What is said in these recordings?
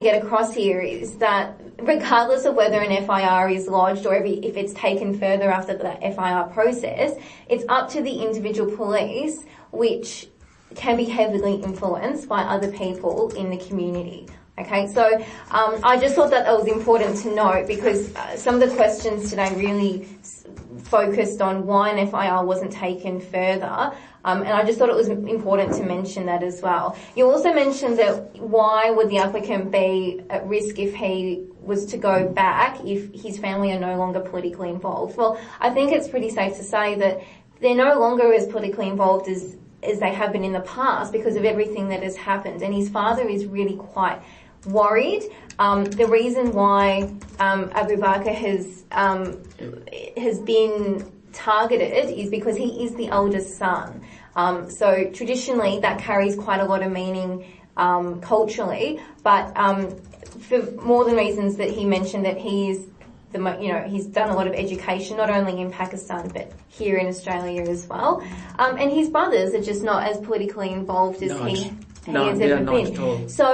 get across here is that regardless of whether an FIR is lodged or if it's taken further after the FIR process, it's up to the individual police, which can be heavily influenced by other people in the community. Okay, so I just thought that was important to note because some of the questions today really focused on why an FIR wasn't taken further. And I just thought it was important to mention that as well. You also mentioned that why would the applicant be at risk if he was to go back if his family are no longer politically involved? Well, I think it's pretty safe to say that they're no longer as politically involved as they have been in the past because of everything that has happened. And his father is really quite worried. The reason why Abu Bakr has been targeted is because he is the eldest son. So traditionally that carries quite a lot of meaning culturally, but for more than reasons that he mentioned that he is he's done a lot of education not only in Pakistan but here in Australia as well. And his brothers are just not as politically involved as he has ever been. So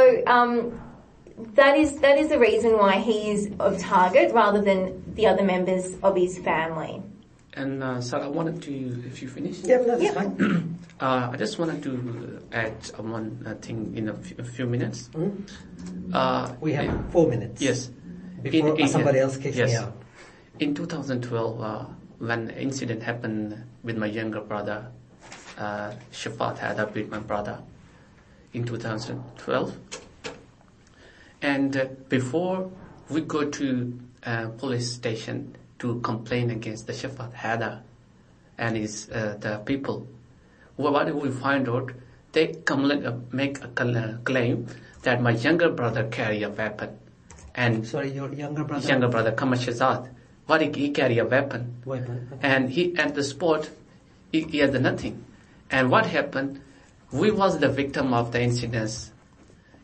that is the reason why he is of target rather than the other members of his family. And sir, I wanted to, if you finish? Yeah, that's fine. I just wanted to add one thing in a few minutes. Mm-hmm. We have 4 minutes. Yes. Before somebody else kicks me out. In 2012, when the incident happened with my younger brother, Shafat had up with my brother in 2012. And before we go to police station to complain against the Shafat Hada and his the people, what do we find out? They make a claim that my younger brother carry a weapon. And sorry, your younger brother? Younger brother, Qamar Shahzad. He carry a weapon. Weapon. Okay. And he at the spot, he had nothing. And what happened? We was the victim of the incidents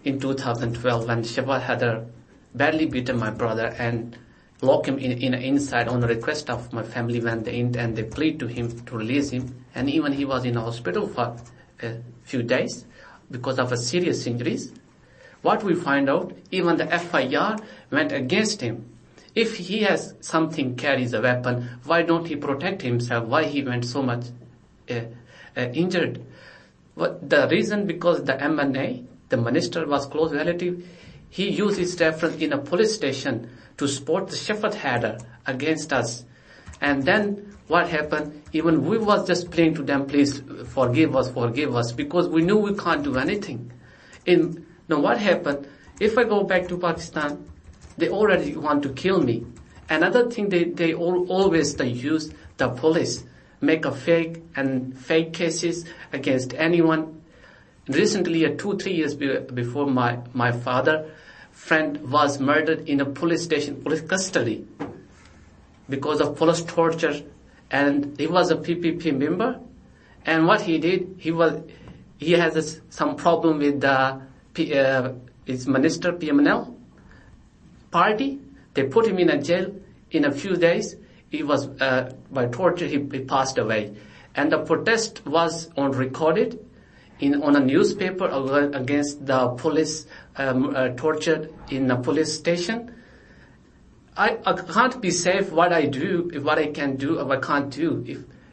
in 2012 when Shafat had badly beaten my brother and locked him inside on the request of my family when they and they plead to him to release him. And even he was in hospital for a few days because of a serious injuries. What we find out, even the FIR went against him. If he has something, carries a weapon, why don't he protect himself? Why he went so much injured? But the reason because the MNA, the minister was close relative, he used his reference in a police station to support the Shafat Haider against us. And then what happened? Even we was just praying to them, please forgive us, because we knew we can't do anything. Now what happened? If I go back to Pakistan, they already want to kill me. Another thing, they always use the police, make a fake cases against anyone. Recently, 2-3 years before, my father friend was murdered in a police station, police custody, because of police torture, and he was a PPP member. And what he did, he has some problem with the his minister PMNL party. They put him in a jail. In a few days, he was by torture. He passed away, and the protest was recorded on a newspaper against the police torture in a police station. I can't be safe what I do, what I can do, or I can't do.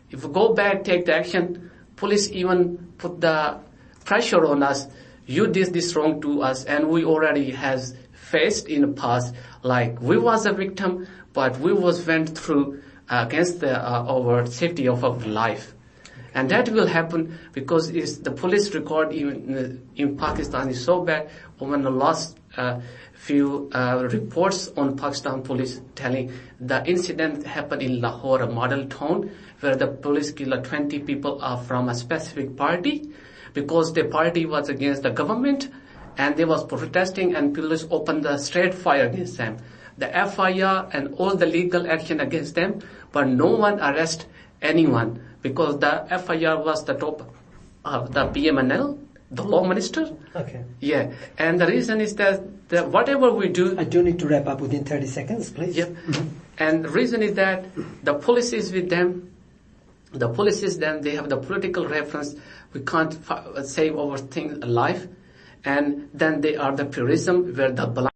If we go back, take the action, police even put the pressure on us. You did this wrong to us, and we already has faced in the past. Like we was a victim, but we went through against our safety of our life. And that will happen because the police record even in Pakistan is so bad. When the last few reports on Pakistan police telling the incident happened in Lahore, a model town, where the police killed 20 people from a specific party because the party was against the government and they was protesting, and police opened the straight fire against them. The FIR and all the legal action against them, but no one arrest anyone. Because the FIR was the top of the PMNL, the law minister. Okay. Yeah. And the reason is that whatever we do... I do need to wrap up within 30 seconds, please. Yeah. And the reason is that the police is with them. The police is them. They have the political reference. We can't save our thing alive. And then they are the purism where the blind